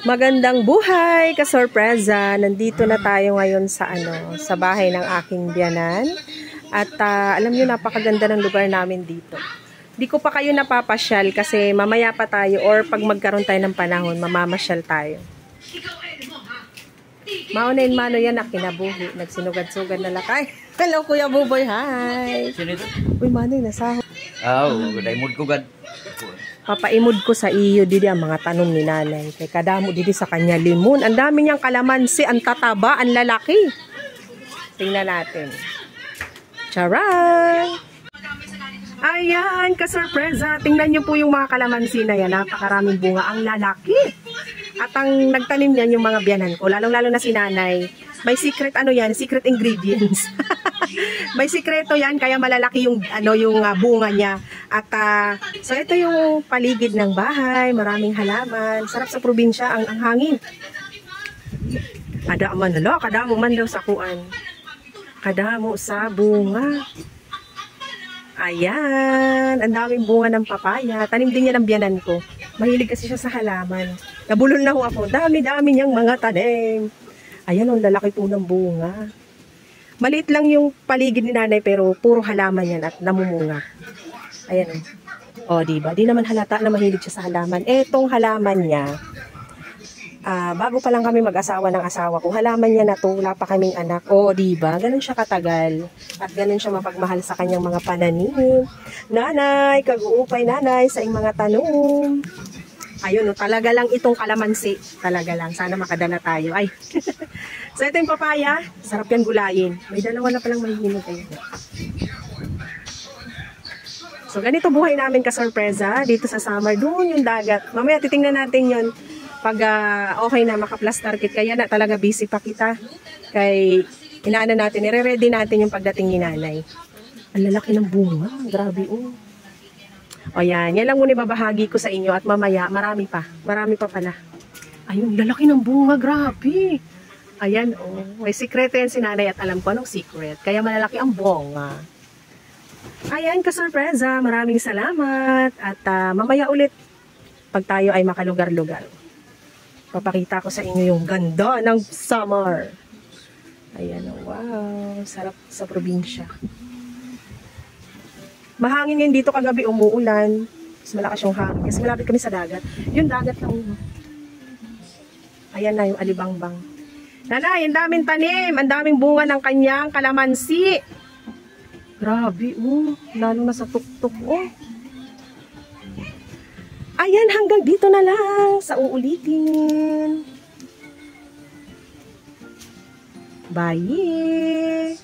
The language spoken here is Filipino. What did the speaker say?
Magandang buhay, kasorpresa. Nandito na tayo ngayon sa sa bahay ng aking biyanan. At alam niyo, napakaganda ng lugar namin dito. Di ko pa kayo napapasyal kasi mamaya pa tayo or pag magkaroon tayo ng panahon, mamamasyal tayo. Maunain mano yan na kinabuhi. Nagsinugad-sugad na lakay. Hello, Kuya Buboy. Hi. Sino ito? Uy, manoy, nasaho. Daimod ko gad. Papaimod ko sa iyo didi ang mga tanong ni nanay. Kay kadamo didi sa kanya limon. Ang dami niyang kalamansi, ang tataba, ang lalaki. Tingnan natin. Charan! Ayan, kasorpresa. Tingnan niyo po yung mga kalamansi na yan. Napakaraming bunga. Ang lalaki. At ang nagtanim niyan yung mga biyanan ko. Lalong-lalo na si nanay. May secret secret ingredients. May sikreto yan, kaya malalaki yung bunga niya. At so ito yung paligid ng bahay, maraming halaman. Sarap sa probinsya ang hangin. Kadamo man daw sa kuan. Kadamo sa bunga. Ayan, ang daming bunga ng papaya. Tanim din niya ng biyanan ko. Mahilig kasi siya sa halaman. Nabulol na ho ako. Dami-dami niyang mga tanim. Ayan, ang lalaki po ng bunga. Maliit lang yung paligid ni nanay pero puro halaman yan at namumunga. Ayan o. O, diba? Di naman halata na mahilig siya sa halaman. Etong halaman niya, bago pa lang kami mag-asawa ng asawa ko, halaman niya na to, wala pa kaming anak. O, diba? Ganun siya katagal. At ganun siya mapagmahal sa kanyang mga pananim. Nanay, kag-uupay nanay sa iyong mga tanong. Ayun, talaga lang itong kalamansi. Talaga lang. Sana makadala tayo. Ay. So, ito yung papaya. Sarap yan gulayin. May dalawa na palang mahihinog kayo. So, ganito buhay namin kasorpresa. Dito sa summer. Doon yung dagat. Mamaya titingnan natin yun. Pag okay na, maka-plaster kit. Kaya na talaga busy pa kita. Kay inaano natin. Nire-ready natin yung pagdating ni nanay. Ang lalaki ng bunga. Grabe oh. O yan. Yan lang muna ibabahagi ko sa inyo. At mamaya, marami pa. Marami pa pala. Ayun, lalaki ng bunga. Grabe. Ayan, oh. May sikreto yan si nanay at alam ko anong secret. Kaya malalaki ang bunga. Ayan, kasorpresa. Maraming salamat. At mamaya ulit, pag tayo ay makalugar-lugar, papakita ko sa inyo yung ganda ng summer. Ayan, oh, wow. Sarap sa probinsya. Mahangin ngayon dito kagabi, umuulan. Mas malakas yung hangin. Kasi malapit kami sa dagat. Yung dagat na uno. Ayan na yung alibangbang. Nanay, ang daming tanim, ang daming bunga ng kanyang kalamansi. Grabe, oh. Lalo na sa tuktok, oh. Ayan, hanggang dito na lang sa uulitin. Bye!